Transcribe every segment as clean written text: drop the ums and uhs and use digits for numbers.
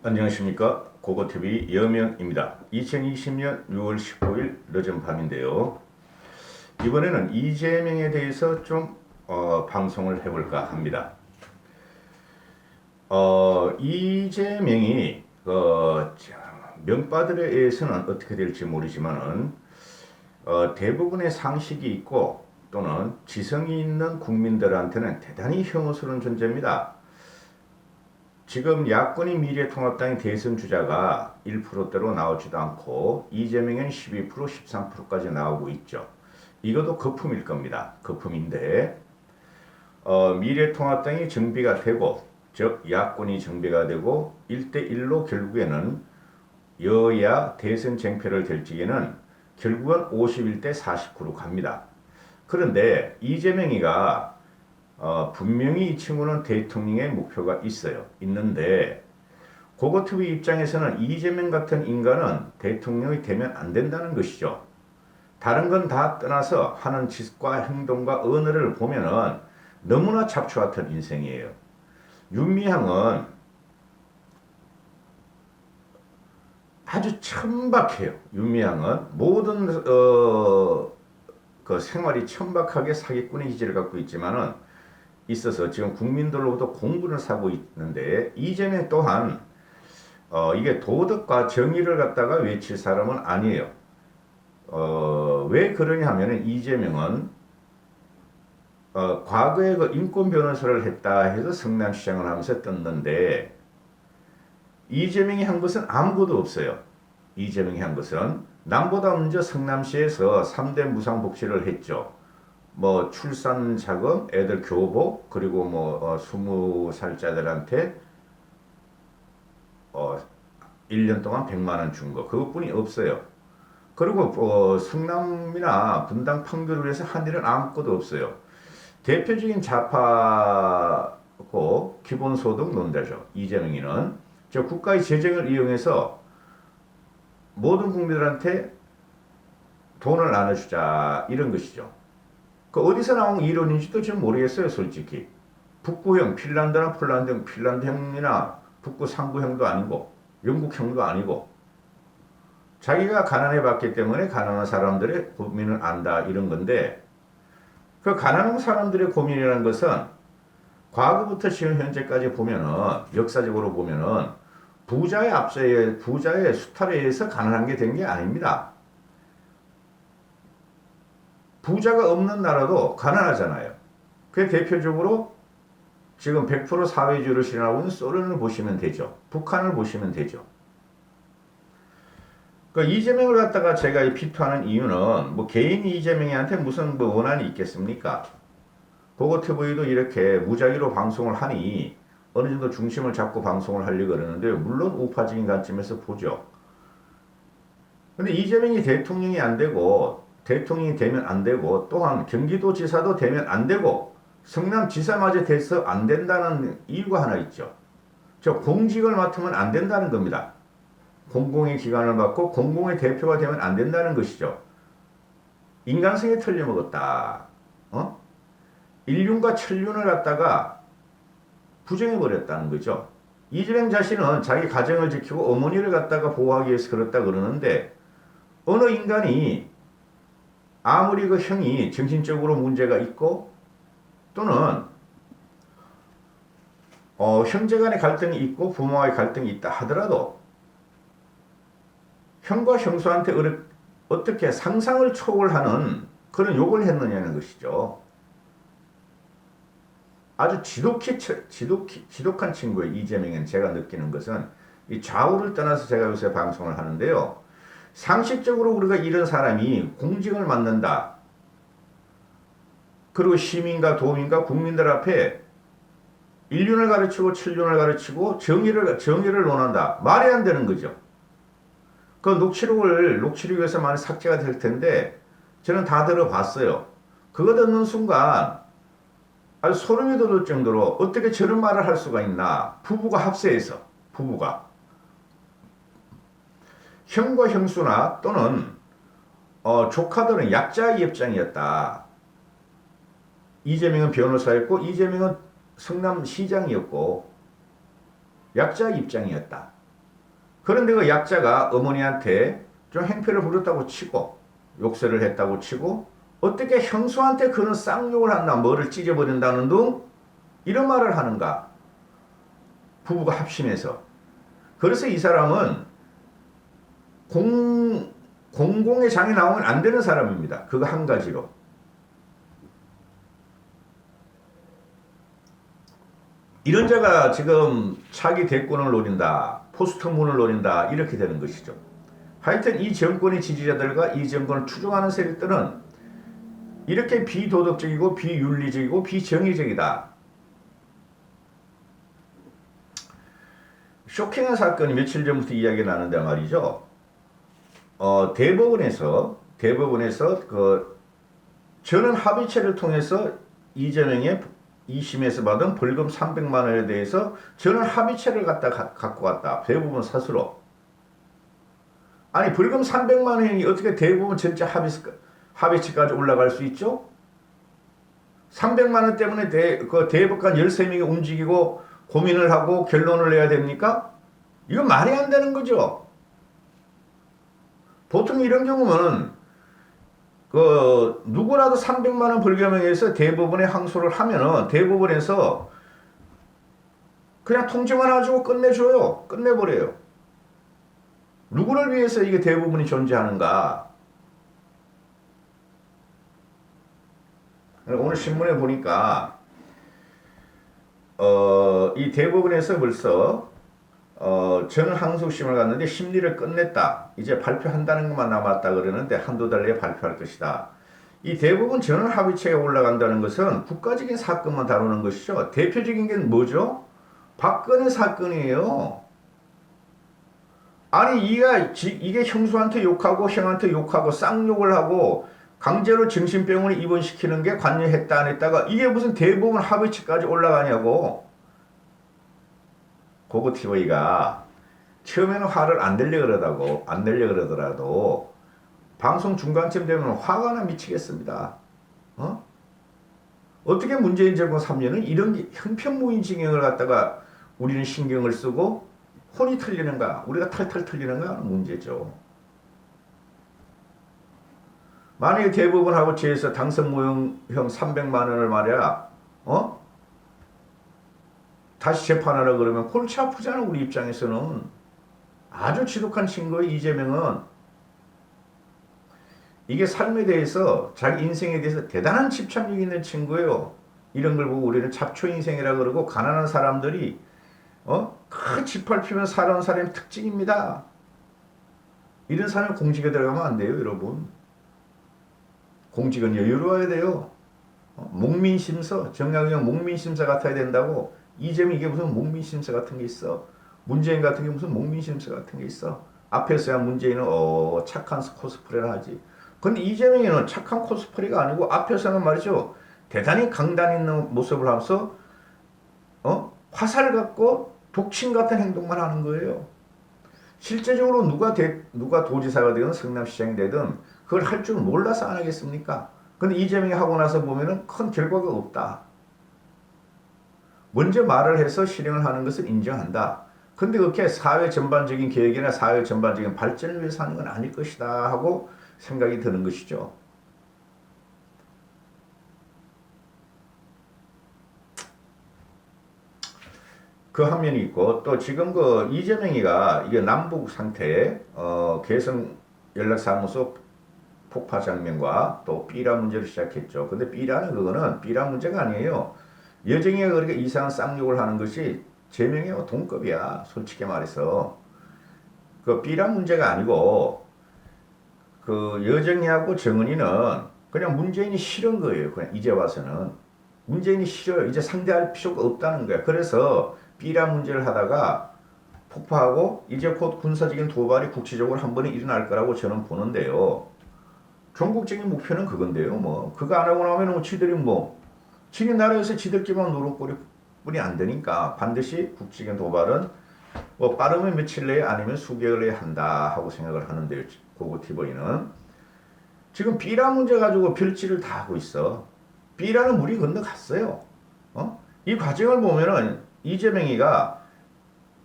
안녕하십니까. 고고TV 여명입니다. 2020년 6월 19일 늦은 밤인데요. 이번에는 이재명에 대해서 좀 방송을 해볼까 합니다. 이재명이 명빠들에 의해서는 어떻게 될지 모르지만은 대부분의 상식이 있고 또는 지성이 있는 국민들한테는 대단히 혐오스러운 존재입니다. 지금 야권이 미래통합당의 대선 주자가 1%대로 나오지도 않고 이재명은 12%, 13%까지 나오고 있죠. 이것도 거품일 겁니다. 거품인데 미래통합당이 정비가 되고 즉 야권이 정비가 되고 1대1로 결국에는 여야 대선 쟁패를 결정에는 결국은 51대 49로 갑니다. 그런데 이재명이가 분명히 이 친구는 대통령의 목표가 있는데 고고TV 입장에서는 이재명 같은 인간은 대통령이 되면 안 된다는 것이죠. 다른 건 다 떠나서 하는 짓과 행동과 언어를 보면은 너무나 잡초 같은 인생이에요. 윤미향은 아주 천박해요. 윤미향은 모든 그 생활이 천박하게 사기꾼의 기질을 갖고 있지만은 있어서 지금 국민들로부터 공분을 사고 있는데 이재명 또한 이게 도덕과 정의를 갖다가 외칠 사람은 아니에요. 왜 그러냐 하면은 이재명은 과거에 그 인권 변호사를 했다 해서 성남시장을 하면서 떴는데 이재명이 한 것은 아무것도 없어요. 이재명이 한 것은 남보다 먼저 성남시에서 3대 무상복지를 했죠. 뭐 출산 자금, 애들 교복, 그리고 뭐 20살짜들한테 1년 동안 100만 원 준 거. 그것뿐이 없어요. 그리고 성남이나 분당 판교를 위해서 한 일은 아무것도 없어요. 대표적인 좌파고 기본소득 논자죠. 이재명이는 저 국가의 재정을 이용해서 모든 국민들한테 돈을 나눠주자 이런 것이죠. 그 어디서 나온 이론인지도 좀 모르겠어요, 솔직히. 북구형, 핀란드나 폴란드형, 핀란드형이나 북구 상부형도 아니고 영국형도 아니고 자기가 가난해 봤기 때문에 가난한 사람들의 고민을 안다 이런 건데 그 가난한 사람들의 고민이라는 것은 과거부터 지금 현재까지 보면은 역사적으로 보면은 부자의 수탈에 의해서 가난한 게 된 게 아닙니다. 부자가 없는 나라도 가난하잖아요. 그 대표적으로 지금 100% 사회주의를 실현하고 있는 소련을 보시면 되죠. 북한을 보시면 되죠. 그러니까 이재명을 갖다가 제가 비판하는 이유는 뭐 개인 이재명한테 무슨 뭐 원한이 있겠습니까? 고고TV도 이렇게 무작위로 방송을 하니 어느 정도 중심을 잡고 방송을 하려고 그러는데 물론 우파적인 관점에서 보죠. 근데 이재명이 대통령이 안 되고 대통령이 되면 안 되고 또한 경기도지사도 되면 안 되고 성남지사마저 돼서 안 된다는 이유가 하나 있죠. 저 공직을 맡으면 안 된다는 겁니다. 공공의 기관을 맡고 공공의 대표가 되면 안 된다는 것이죠. 인간성에 틀려먹었다. 인륜과 천륜을 갖다가 부정해버렸다는 거죠. 이재명 자신은 자기 가정을 지키고 어머니를 갖다가 보호하기 위해서 그렇다 그러는데 어느 인간이 아무리 그 형이 정신적으로 문제가 있고 또는 형제 간의 갈등이 있고 부모와의 갈등이 있다 하더라도 형과 형수한테 어떻게 상상을 초월하는 그런 욕을 했느냐는 것이죠. 아주 지독한 친구예요. 이재명은 제가 느끼는 것은 이 좌우를 떠나서 제가 요새 방송을 하는데요. 상식적으로 우리가 이런 사람이 공직을 맡는다. 그리고 시민과 도민과 국민들 앞에 인륜을 가르치고 천륜을 가르치고 정의를 논한다. 말이 안 되는 거죠. 그 녹취록에서 많이 삭제가 될 텐데 저는 다 들어봤어요. 그거 듣는 순간 아주 소름이 돋을 정도로 어떻게 저런 말을 할 수가 있나. 부부가 합세해서 형과 형수나 또는 조카들은 약자의 입장이었다. 이재명은 변호사였고 이재명은 성남시장이었고 약자 입장이었다. 그런데 그 약자가 어머니한테 좀 행패를 부렸다고 치고 욕설을 했다고 치고 어떻게 형수한테 그런 쌍욕을 한다, 뭐를 찢어버린다는 둥 이런 말을 하는가? 부부가 합심해서. 그래서 이 사람은 공공의 장에 나오면 안 되는 사람입니다. 그거 한 가지로. 이런 자가 지금 차기 대권을 노린다, 포스트문을 노린다, 이렇게 되는 것이죠. 하여튼 이 정권의 지지자들과 이 정권을 추종하는 세력들은 이렇게 비도덕적이고 비윤리적이고 비정의적이다. 쇼킹한 사건이 며칠 전부터 이야기 나는데 말이죠. 대법원에서 그 전원 합의체를 통해서 이재명의 2심에서 받은 벌금 300만 원에 대해서 전원 합의체를 갖고 갔다. 대부분 사수로. 아니 벌금 300만 원이 어떻게 대부분 전체 합의체까지 올라갈 수 있죠? 300만 원 때문에 그 대법관 13명이 움직이고 고민을 하고 결론을 내야 됩니까? 이건 말이 안 되는 거죠. 보통 이런 경우는 그 누구라도 300만 원 벌금에 의해서 대법원에 항소를 하면은 대법원에서 그냥 통지만 해주고 끝내줘요. 끝내버려요. 누구를 위해서 이게 대법원이 존재하는가? 오늘 신문에 보니까 이 대법원에서 벌써 저는 항소심을 갔는데 심리를 끝냈다. 이제 발표한다는 것만 남았다 그러는데 한두 달 내에 발표할 것이다. 이 대부분 전원 합의체가 올라간다는 것은 국가적인 사건만 다루는 것이죠. 대표적인 게 뭐죠? 박근혜 사건이에요. 아니 이게 형수한테 욕하고 형한테 욕하고 쌍욕을 하고 강제로 정신병원에 입원시키는 게 관여했다 안 했다가 이게 무슨 대부분 합의체까지 올라가냐고. 고고TV가 처음에는 화를 안 내려 그러더라도 방송 중간쯤 되면 화가 나 미치겠습니다. 어떻게 문재인 정권 3년은 이런 형편무인징역을 갖다가 우리는 신경을 쓰고 혼이 틀리는가, 우리가 탈탈 틀리는가 하는 문제죠. 만약에 대법원하고 제에서 당선무효형 300만 원을 말이야, 다시 재판하라 그러면 골치 아프잖아. 우리 입장에서는. 아주 지독한 친구예요. 이재명은. 이게 삶에 대해서 자기 인생에 대해서 대단한 집착력 있는 친구예요. 이런 걸 보고 우리는 잡초인생이라 그러고 가난한 사람들이 큰 짓밟히면 살아온 사람의 특징입니다. 이런 사람이 공직에 들어가면 안 돼요. 여러분. 공직은 여유로워야 돼요. 목민심서, 정약용 목민심서 같아야 된다고. 이재명 이게 무슨 목민심서 같은 게 있어. 문재인 같은 게 무슨 목민심서 같은 게 있어. 앞에서야 문재인은 착한 코스프레를 하지. 근데 이재명이는 착한 코스프레가 아니고 앞에서는 말이죠. 대단히 강단 있는 모습을 하면서 화살 같고 독침 같은 행동만 하는 거예요. 실제적으로 누가 도지사가 되든 성남시장이 되든 그걸 할 줄 몰라서 안 하겠습니까? 근데 이재명이 하고 나서 보면은 큰 결과가 없다. 먼저 말을 해서 실행을 하는 것을 인정한다. 근데 그렇게 사회 전반적인 계획이나 사회 전반적인 발전을 위해서 하는 건 아닐 것이다 하고 생각이 드는 것이죠. 그 한 면이 있고 또 지금 그 이재명이가 이게 남북 상태 개성 연락사무소 폭파 장면과 또 삐라 문제를 시작했죠. 근데 삐라는 그거는 삐라 문제가 아니에요. 여정이가 그렇게 이상한 쌍욕을 하는 것이 제명의 동급이야. 솔직히 말해서. 그 삐라 문제가 아니고 그 여정이하고 정은이는 그냥 문재인이 싫은 거예요. 그냥 이제 와서는. 문재인이 싫어요. 이제 상대할 필요가 없다는 거야. 그래서 삐라 문제를 하다가 폭파하고 이제 곧 군사적인 도발이 국제적으로 한 번에 일어날 거라고 저는 보는데요. 전국적인 목표는 그건데요. 뭐 그거 안 하고 나면 지네 나라에서 지들끼만 노릇거리뿐이 안 되니까 반드시 국제적인 도발은 뭐 빠르면 며칠 내에 아니면 수개월 내에 한다 하고 생각을 하는데요. 고고TV는 지금 삐라 문제 가지고 별짓을 다 하고 있어. 삐라는 물이 건너갔어요. 이 과정을 보면은 이재명이가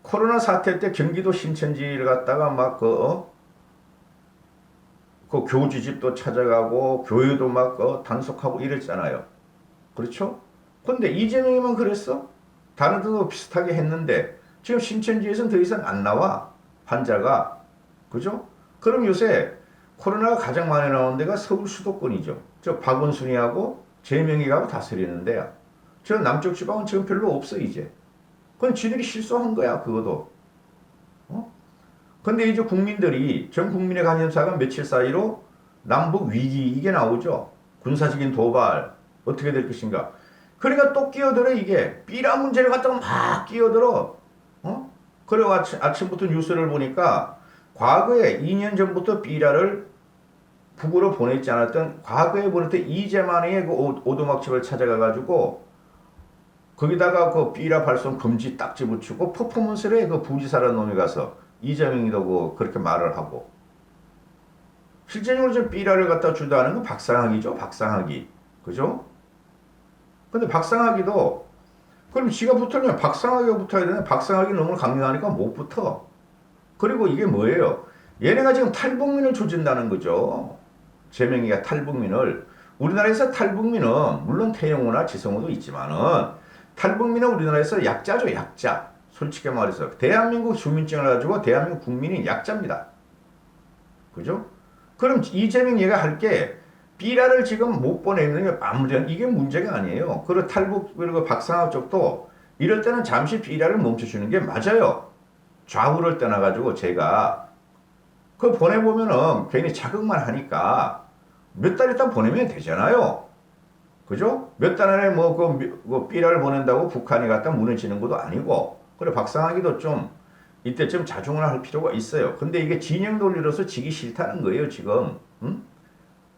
코로나 사태 때 경기도 신천지를 갔다가 막 그 교주집도 찾아가고 교회도 막 단속하고 이랬잖아요. 그렇죠? 근데 이재명이만 그랬어? 다른 데도 비슷하게 했는데 지금 신천지에서는 더 이상 안 나와. 환자가. 그죠? 그럼 요새 코로나가 가장 많이 나오는 데가 서울 수도권이죠. 저 박원순이하고 재명이하고 다스리는데요. 저 남쪽 지방은 지금 별로 없어 이제. 그건 지들이 실수한 거야 그것도. 어? 근데 이제 국민들이 전 국민의 관심사가 며칠 사이로 남북 위기 이게 나오죠. 군사적인 도발 어떻게 될 것인가. 그러니까 또 끼어들어 이게 삐라 문제를 갖다가 막 끼어들어. 그리고 아침부터 뉴스를 보니까 과거에 2년 전부터 삐라를 북으로 보냈지 않았던 과거에 보냈던 이재만의 그 오두막집을 찾아가가지고 거기다가 그 삐라 발송 금지 딱지 붙이고 퍼포먼스를 해. 그 부지사라는 놈이 가서 이재명이도 그렇게 말을 하고 실제적으로 좀 삐라를 갖다 주다는 건 박상학이죠. 박상학이. 그죠? 근데 박상학이도 그럼 지가 붙으면 박상학이가 붙어야 되나? 박상학이 너무 강력하니까 못 붙어. 그리고 이게 뭐예요? 얘네가 지금 탈북민을 조진다는 거죠. 재명이가 탈북민을. 우리나라에서 탈북민은 물론 태영호나 지성호도 있지만은 탈북민은 우리나라에서 약자죠. 약자. 솔직히 말해서 대한민국 주민증을 가지고 대한민국 국민이 약자입니다. 그죠? 그럼 이재명 얘가 할 게 삐라를 지금 못 보내는 게 아무튼 이게 문제가 아니에요. 그리고 탈북 그리고 박상학 쪽도 이럴 때는 잠시 삐라를 멈춰주는 게 맞아요. 좌우를 떠나가지고 제가 그거 보내보면은 괜히 자극만 하니까 몇 달 있다 보내면 되잖아요. 그죠? 몇 달 안에 그 삐라를 보낸다고 북한이 갖다 무너지는 것도 아니고 그래 박상학이도 좀 이때쯤 자중을 할 필요가 있어요. 근데 이게 진영 논리로서 지기 싫다는 거예요 지금. 응?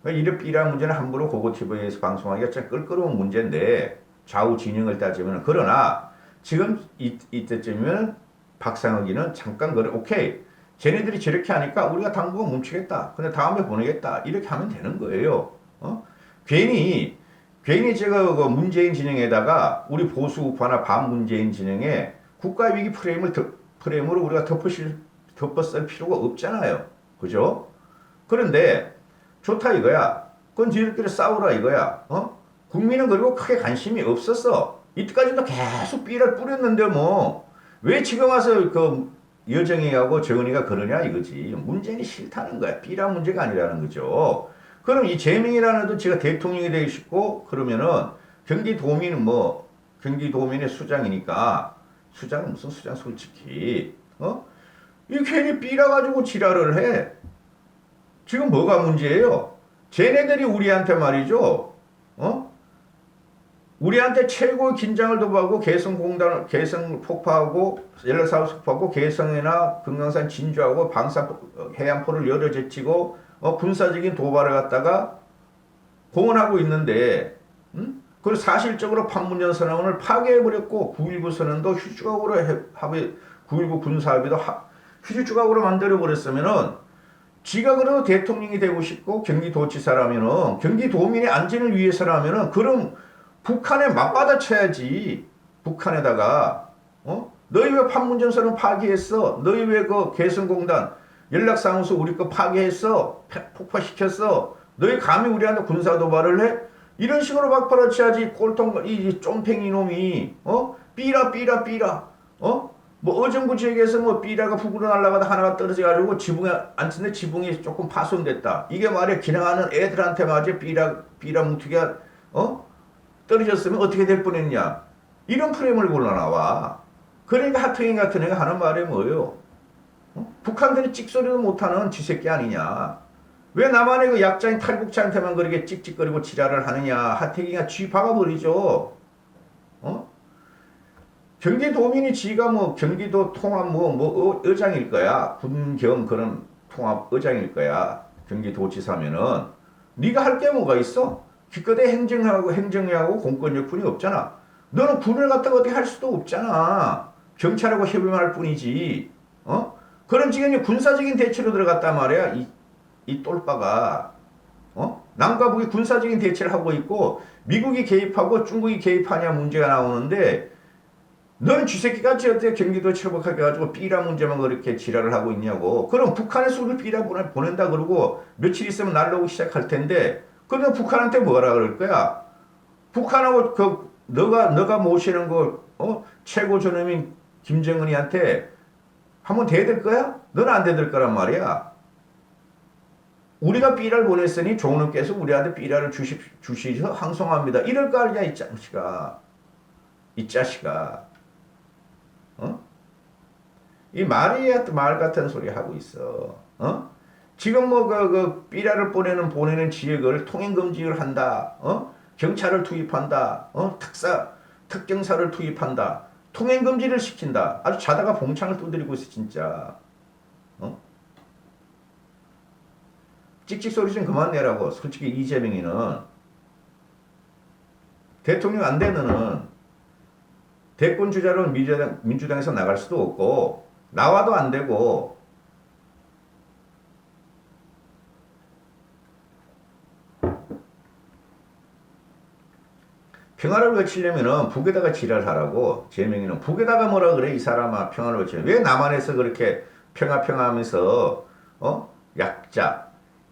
이런 삐라 문제는 함부로 고고TV에서 방송하기가 참 껄끄러운 문제인데 좌우 진영을 따지면 그러나 지금 이때쯤이면 박상혁이는 잠깐 그래 오케이 쟤네들이 저렇게 하니까 우리가 당분간 멈추겠다. 근데 다음에 보내겠다. 이렇게 하면 되는 거예요. 괜히 제가 그 문재인 진영에다가 우리 보수 우파나 반문재인 진영에 국가위기 프레임으로 우리가 덮어쓸 필요가 없잖아요. 그죠? 그런데 좋다 이거야. 그건 지들끼리 싸우라 이거야. 국민은 그리고 크게 관심이 없었어. 이때까지도 계속 삐를 뿌렸는데 뭐 왜 지금 와서 그 여정이하고 정은이가 그러냐 이거지. 문재인이 싫다는 거야. 삐라 문제가 아니라는 거죠. 그럼 이 재명이라는 애도 제가 대통령이 되고 싶고 그러면은 경기도민은 경기도민의 수장이니까 수장은 무슨 수장 솔직히 이 괜히 삐라 가지고 지랄을 해. 지금 뭐가 문제예요? 쟤네들이 우리한테 말이죠. 우리한테 최고의 긴장을 도모하고 개성 폭파하고 연락사업 폭파하고 개성이나 금강산 진주하고 방사 해안포를 열어 제치고 군사적인 도발을 갖다가 공언하고 있는데 그리고 사실적으로 판문점 선언을 파괴해버렸고 9.19 선언도 휴지조각으로 9.19 군사합의도 휴지조각으로 만들어버렸으면은 지가 그래도 대통령이 되고 싶고 경기도지사라면은 경기도민의 안전을 위해서라면은 그럼 북한에 맞받아쳐야지. 북한에다가 너희 왜 판문점 선언 파기했어? 너희 왜 그 개성공단 연락사무소 우리 거 파괴했어? 폭파시켰어? 너희 감히 우리한테 군사도발을 해? 이런 식으로 맞받아쳐야지. 꼴통 이 쫌팽이 놈이 삐라 뭐 어정부 지역에서 뭐 삐라가 북으로 날아가다 하나가 떨어져가지고 지붕에 앉는데 지붕이 조금 파손됐다. 이게 말이야 기능하는 애들한테 맞아 삐라 뭉툭이가 떨어졌으면 어떻게 될 뻔했냐. 이런 프레임을 골라 나와. 그러니까 하트잉 같은 애가 하는 말이 뭐예요? 북한들이 찍소리도 못하는 쥐새끼 아니냐. 왜 나만의 그 약자인 탈북자한테만 그렇게 찍찍거리고 지랄을 하느냐. 하트잉이가 쥐 박아버리죠. 경기도민이 지가 경기도 통합 의장일 거야. 군경 그런 통합 의장일 거야. 경기도지사면은 네가 할 게 뭐가 있어? 기껏해 행정하고 공권력뿐이 없잖아. 너는 군을 갖다가 어떻게 할 수도 없잖아. 경찰하고 협의만 할 뿐이지. 그럼 지금 군사적인 대치로 들어갔단 말이야. 이 똘빠가. 남과 북이 군사적인 대치를 하고 있고 미국이 개입하고 중국이 개입하냐 문제가 나오는데 너는 쥐새끼가 어떻게 경기도 출복해가지고 삐라 문제만 그렇게 지랄을 하고 있냐고. 그럼 북한에서 우리 삐라 보낸다 그러고 며칠 있으면 날라오기 시작할 텐데, 그러면 북한한테 뭐라 그럴 거야? 북한하고 너가 모시는 최고 존엄인 김정은이한테 한번 대들 거야? 너는 안 대들 거란 말이야. 우리가 삐라를 보냈으니 종로께서 우리한테 삐라를 주시셔서 항송합니다. 이럴 거 아니야, 이 자식아. 이 자식아. 어? 이 말 같은 소리 하고 있어. 어? 지금 삐라를 보내는 지역을 통행금지를 한다. 경찰을 투입한다. 특경사를 투입한다. 통행금지를 시킨다. 아주 자다가 봉창을 두드리고 있어, 진짜. 찍찍 소리 좀 그만 내라고. 솔직히 이재명이는 대통령 안 되면은 대권 주자로 민주당에서 나갈 수도 없고 나와도 안 되고 평화를 외치려면은 북에다가 지랄하라고. 재명이는 북에다가 뭐라 그래 이 사람아. 평화를 외치려 왜 남한에서 그렇게 평화 하면서 약자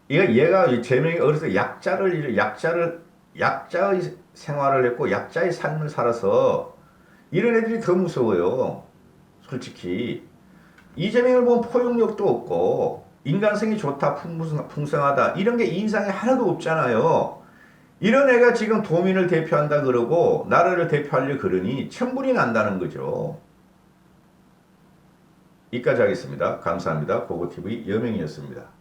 얘가 재명이 어려서 약자의 생활을 했고 약자의 삶을 살아서 이런 애들이 더 무서워요. 솔직히 이재명을 보면 포용력도 없고 인간성이 좋다 풍성하다 이런 게 인상에 하나도 없잖아요. 이런 애가 지금 도민을 대표한다 그러고 나라를 대표하려 그러니 천불이 난다는 거죠. 이까지 하겠습니다. 감사합니다. 고고TV 여명이었습니다.